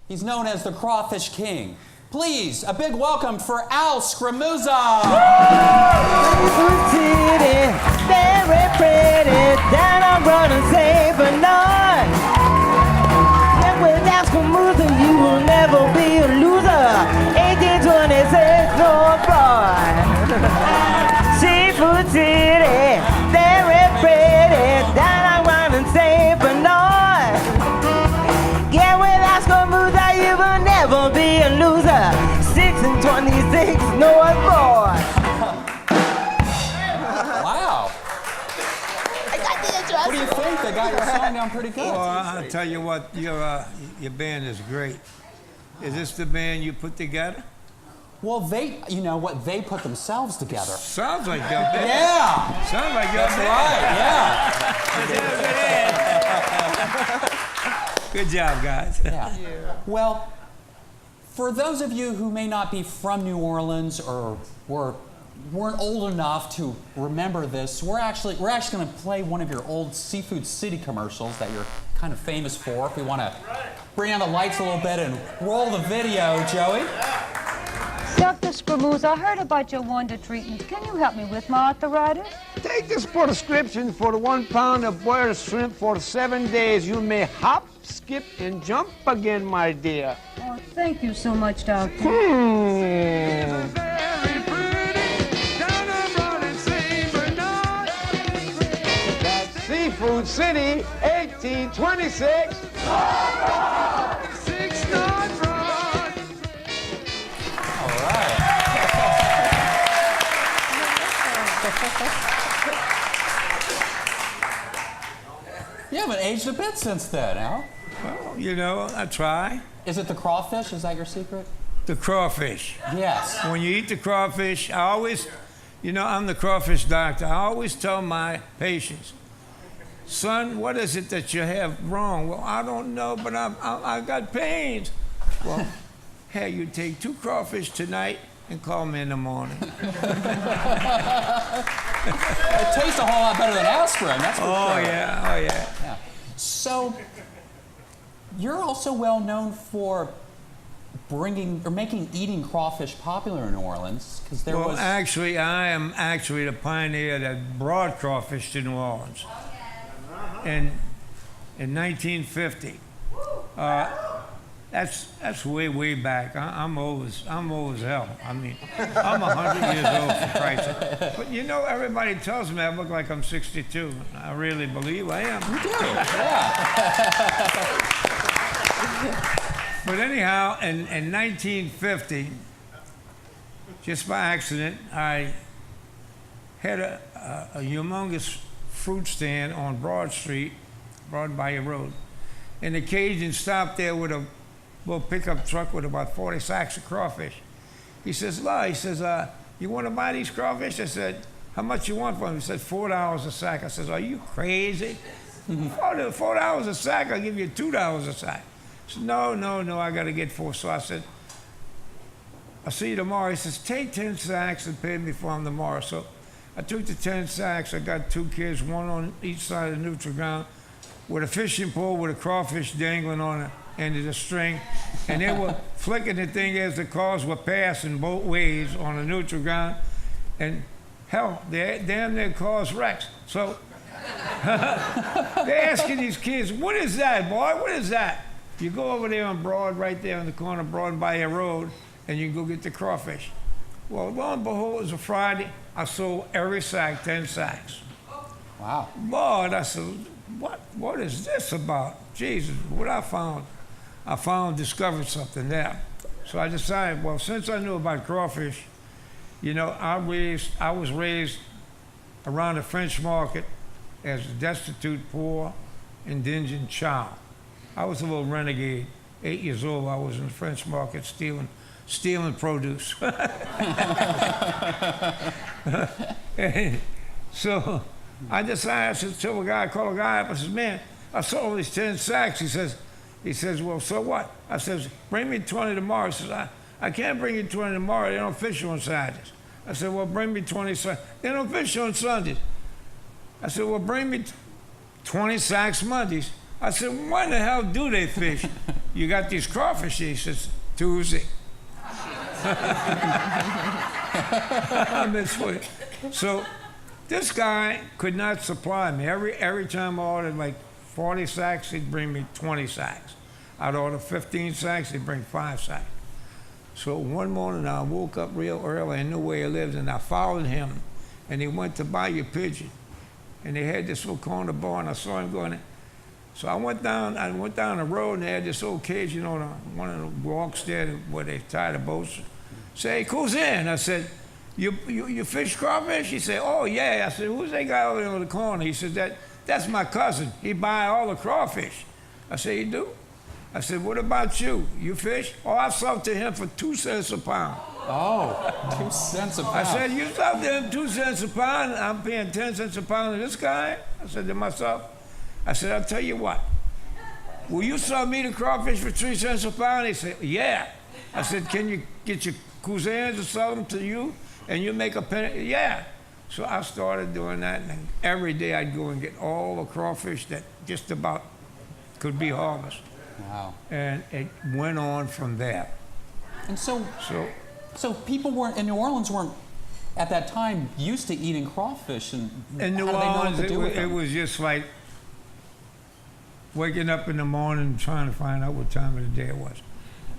He's known as the Crawfish King. Please, a big welcome for Al Scramuzza. Very pretty, then I'm gonna say Bernard. And with Al Scramuzza, you will never be a loser. 1826, no fraud. Seafood City, very pretty, then I'm gonna say Bernard. Get with Al Scramuzza, you will never be a loser. 6 and 26, North Board. Wow. I got the address. What do you think? They got your song down pretty good. Well, I'll tell you what, your band is great. Is this the band you put together? Well, you know what? They put themselves together. Sounds like your band. Yeah. Sounds like your That's band. right, yeah. Good job, guys. Yeah. Well, for those of you who may not be from New Orleans or weren't old enough to remember this, we're actually going to play one of your old Seafood City commercials that you're kind of famous for. If we want to bring on the lights a little bit and roll the video, Joey. Dr. Scramuzza, I heard about your wonder treatments. Can you help me with my arthritis? Take this prescription for the 1 pound of boiled shrimp for 7 days. You may hop, skip, and jump again, my dear. Oh, thank you so much, Doctor. That's Seafood City, 1826. You haven't aged a bit since then, Al. Well, you know, I try. Is it the crawfish? Is that your secret? The crawfish. Yes. When you eat the crawfish, I always, you know, I'm the crawfish doctor. I always tell my patients, son, what is it that you have wrong? Well, I don't know, but I got pains. Well, hey, you take 2 crawfish tonight and call me in the morning. It tastes a whole lot better than aspirin, that's for sure. Yeah, oh yeah. So, you're also well known for making eating crawfish popular in New Orleans, because there was... Actually, I am actually the pioneer that brought crawfish to New Orleans. In 1950. That's way back. I'm old as hell. I mean, I'm 100 years old, for Christ's sake. But you know, everybody tells me I look like I'm 62. I really believe I am. You do, yeah. But anyhow, in 1950, just by accident, I had a humongous fruit stand on Broad Street, Broad Bayou Road. And the Cajun stopped there with a little pickup truck with about 40 sacks of crawfish. He says, "La," he says, you want to buy these crawfish? I said, how much you want for them? He said, $4 a sack. I says, are you crazy? $4 a sack, I'll give you $2 a sack. He said, no, I got to get 4. So I said, I'll see you tomorrow. He says, take 10 sacks and pay me for them tomorrow. So I took the 10 sacks. I got 2 kids, one on each side of the neutral ground, with a fishing pole with a crawfish dangling on the end of the string. And they were flicking the thing as the cars were passing both ways on the neutral ground. And hell, damn near cars wrecked. So they're asking these kids, what is that, boy? What is that? You go over there on Broad, right there on the corner of Broad Bayou Road, and you can go get the crawfish. Well, lo and behold, it was a Friday. I sold every sack, 10 sacks. Wow. Lord, I said, what is this about? Jesus, what I discovered something there. So I decided, well, since I knew about crawfish, you know, I was raised around the French market as a destitute, poor, indigent child. I was a little renegade. 8 years old, I was in the French market stealing produce. So I decided, I said, tell a guy, call a guy up. I said, man, I sold these 10 sacks. He says, well, so what? I says, bring me 20 tomorrow. He says, I can't bring you 20 tomorrow. They don't fish on Saturdays. I said, well, bring me 20 sacks. They don't fish on Sundays. I said, well, bring me 20 sacks Mondays. I said, why the hell do they fish? you got these crawfish? He says, Tuesday. I miss what. So this guy could not supply me. Every time I ordered like 40 sacks, he'd bring me 20 sacks. I'd order 15 sacks, he'd bring 5 sacks. So one morning I woke up real early, I knew where he lived, and I followed him, and he went to buy your pigeon. And they had this little corner bar, and I saw him going in. So I went down the road, and they had this old cage, you know, one of the walks there where they tie the boats. Say, hey, who's in? I said, you fish crawfish? He said, oh, yeah. I said, who's that guy over there in the corner? He said, that's my cousin. He buy all the crawfish. I said, you do? I said, what about you? You fish? Oh, I sold to him for 2 cents a pound. Oh, 2 cents a pound. I said, you sold to him 2 cents a pound? I'm paying 10 cents a pound to this guy? I said to myself, I said, I'll tell you what. Will you sell me the crawfish for 3 cents a pound? He said, yeah. I said, can you get your cousins to sell them to you and you make a penny? Yeah. So I started doing that, and every day I'd go and get all the crawfish that just about could be harvested. Wow. And it went on from there. And so people weren't in New Orleans weren't at that time used to eating crawfish, and in New Orleans it was just like waking up in the morning trying to find out what time of the day it was.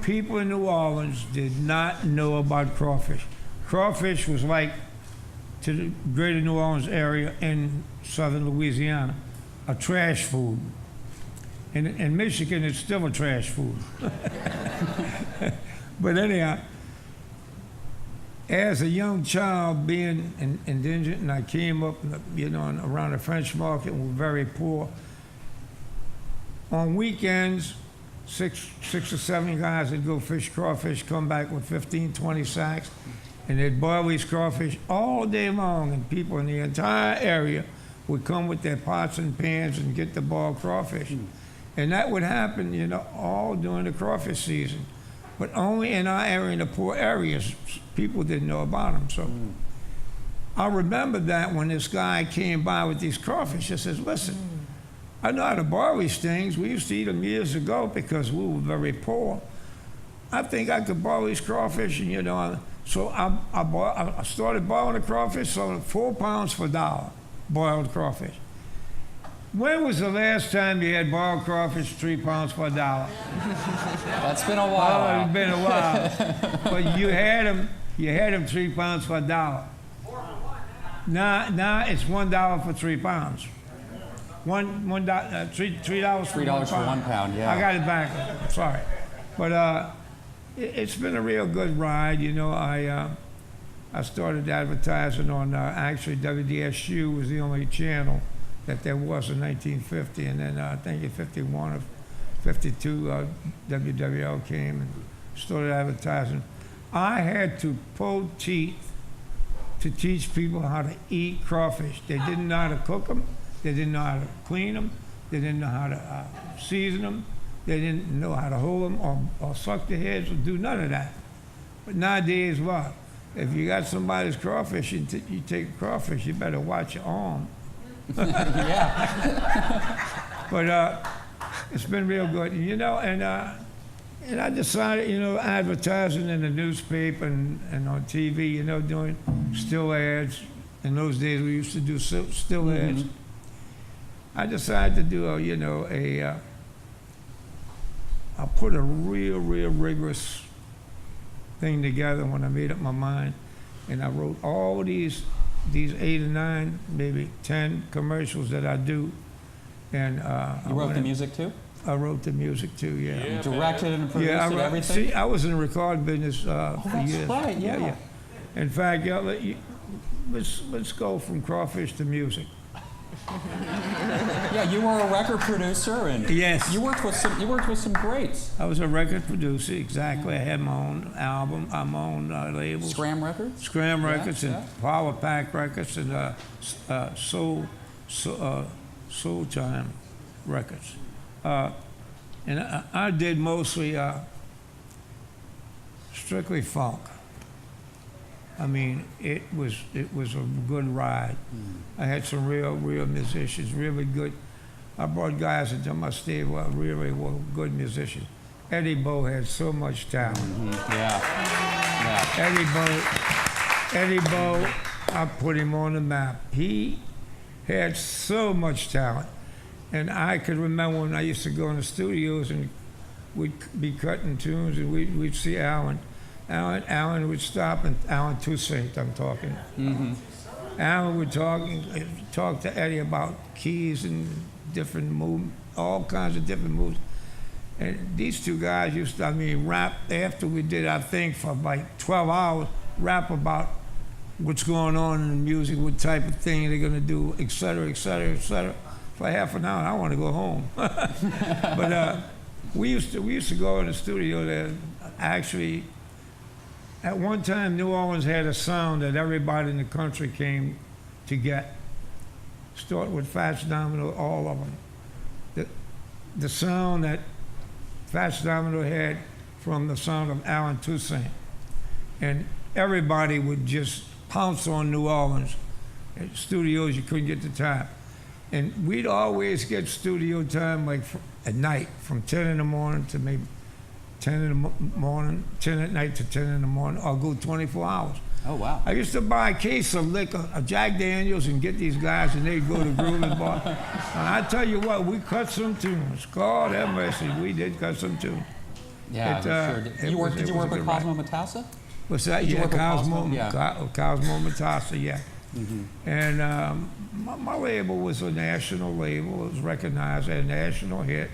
People in New Orleans did not know about crawfish. Crawfish was like, to the greater New Orleans area in southern Louisiana, a trash food. In Michigan, it's still a trash food. But anyhow, as a young child being indigent, and I came up, you know, around the French Market, and we're very poor. On weekends, six or seven guys would go fish crawfish, come back with 15, 20 sacks, and they'd boil these crawfish all day long, and people in the entire area would come with their pots and pans and get the boiled crawfish. And that would happen, you know, all during the crawfish season. But only in our area, in the poor areas, people didn't know about them. So I remember that when this guy came by with these crawfish, he says, listen, I know how to boil these things. We used to eat them years ago because we were very poor. I think I could boil these crawfish, and, you know, so I started boiling the crawfish, so 4 pounds for $1, boiled crawfish. When was the last time you had boiled crawfish 3 pounds for $1? That's been a while. Oh, it's been a while. But you had them 3 pounds for $1. Now it's $1 for 3 pounds. $3 for $1 pound. Yeah. I got it back. Sorry, but it's been a real good ride. You know, I started advertising on actually WDSU was the only channel that there was in 1950, and then I think in 51 or 52, WWL came and started advertising. I had to pull teeth to teach people how to eat crawfish. They didn't know how to cook them. They didn't know how to clean them. They didn't know how to season them. They didn't know how to hold them or suck their heads or do none of that. But nowadays, what? If you got somebody's crawfish and you take a crawfish, you better watch your arm. Yeah. But it's been real good, you know, and I decided, you know, advertising in the newspaper and on TV, you know, doing still ads. In those days, we used to do still ads. I decided to do I put a real rigorous thing together when I made up my mind, and I wrote all these 8 or 9, maybe 10 commercials that I do. And you wrote the music too? I wrote the music too, yeah. You directed and produced it, everything? See, I was in the record business for years. Right, yeah. In fact, let's go from crawfish to music. Yeah, you were a record producer, and yes, you worked with some greats. I was a record producer, exactly. I had my own album, my own labels. Scram Records. Scram Records and Power Pack Records and Soul Time Records, and I did mostly strictly funk. I mean, it was a good ride. I had some real musicians, really good. I brought guys into my stable, really were good musicians. Eddie Bo had so much talent. Yeah. Eddie Bo, I put him on the map. He had so much talent. And I could remember when I used to go in the studios and we'd be cutting tunes and we'd see Alan. Alan would stop, and Alan Toussaint, I'm talking. Alan would talk to Eddie about keys and different moves, all kinds of different moves. And these two guys used to, rap after we did our thing for like 12 hours, rap about what's going on in the music, what type of thing they're gonna do, et cetera, et cetera, et cetera. For half an hour, I want to go home. But we used to go in the studio there. Actually, at one time, New Orleans had a sound that everybody in the country came to get. Start with Fats Domino, all of them. The sound that Fats Domino had from the sound of Alan Toussaint. And everybody would just pounce on New Orleans. At studios, you couldn't get the time. And we'd always get studio time like at night from 10 in the morning to maybe 10 in the morning, 10 at night to 10 in the morning. I'll go 24 hours. Oh, wow. I used to buy a case of liquor, a Jack Daniels, and get these guys, and they'd go to Groove's Bar. And I tell you what, we cut some tunes. God have mercy, we did cut some tunes. Yeah, sure. Did you work with Cosmo Matassa? What's that? Did you Yeah, work with Cosmo, Yeah. Cosmo Matassa, yeah. And my label was a national label. It was recognized as a national hit.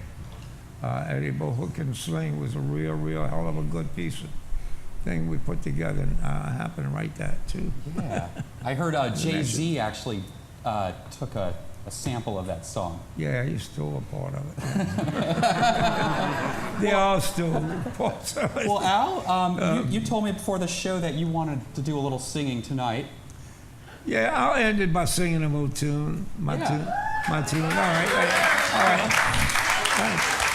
Eddie Bo Hook and Sling was a real hell of a good piece of thing we put together, and I happened to write that too. Yeah. I heard Jay-Z actually took a sample of that song. Yeah, he stole a part of it. They all stole parts of it. Well, Al, you told me before the show that you wanted to do a little singing tonight. Yeah, I'll end it by singing a little tune. My tune. All right.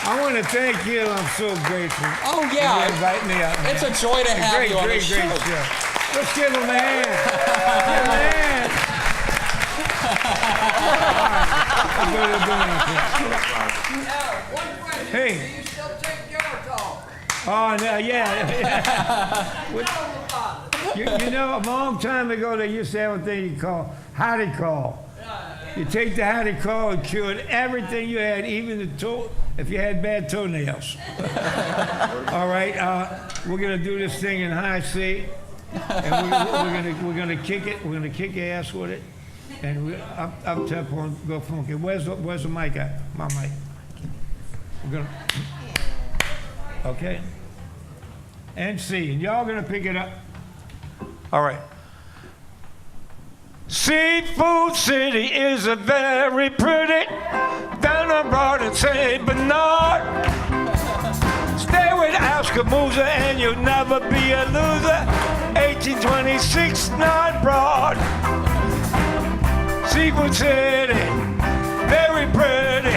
I want to thank you. I'm so grateful. Oh, yeah. For inviting me out. It's a joy to have you on the show. Great show. Let's give him a hand. Give him a hand. Hey. Do you still take your call? Oh, no, yeah. You know, a long time ago, they used to have a thing you call howdy call. You take the howdy call and cured everything you had, even the if you had bad toenails. All right, we're gonna do this thing in high C, and we're gonna kick it. We're gonna kick ass with it, and we up tempo and go funky. Where's the mic at? My mic. We're gonna. Okay. And C, and y'all gonna pick it up. All right. Seafood City is a very pretty down on Broad and St. Bernard. Stay with Scramuzza and you'll never be a loser. 1826 North Broad. Seafood City, very pretty.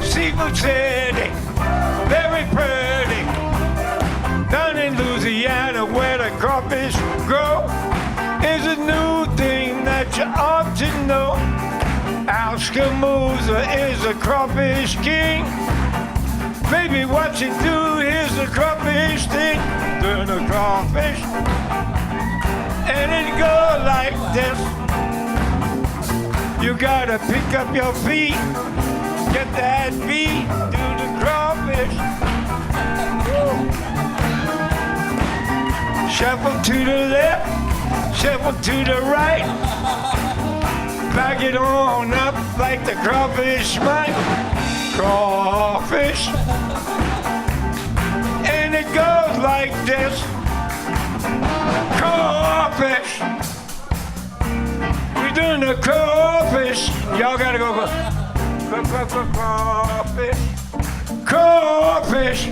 Seafood City, very pretty. Down in Louisiana where the crawfish grow is a new thing that you ought to know. Scramuzza is a crawfish king. Baby, what you do is the crawfish thing. Doing a crawfish. And it goes like this. You gotta pick up your feet. Get that beat. Do the crawfish. Shuffle to the left. Shuffle to the right, back it on up like the crawfish might. Crawfish, and it goes like this. Crawfish, we're doing the crawfish. Y'all gotta go. Crawfish, crawfish.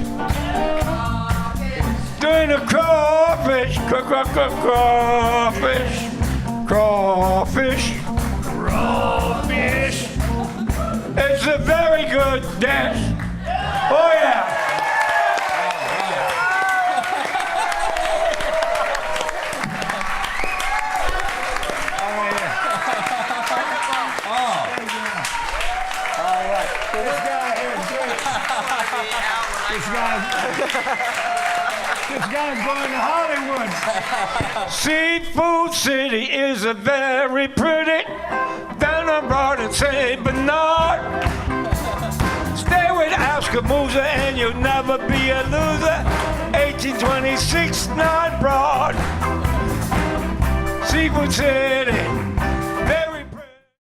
Doing a crawfish, crawfish, crawfish, crawfish. It's a very good dance. Oh yeah. This guy This guy's going to Hollywood. Seafood City is a very pretty down on Broad and St. Bernard. Stay with Scramuzza and you'll never be a loser. 1826 North Broad. Seafood City.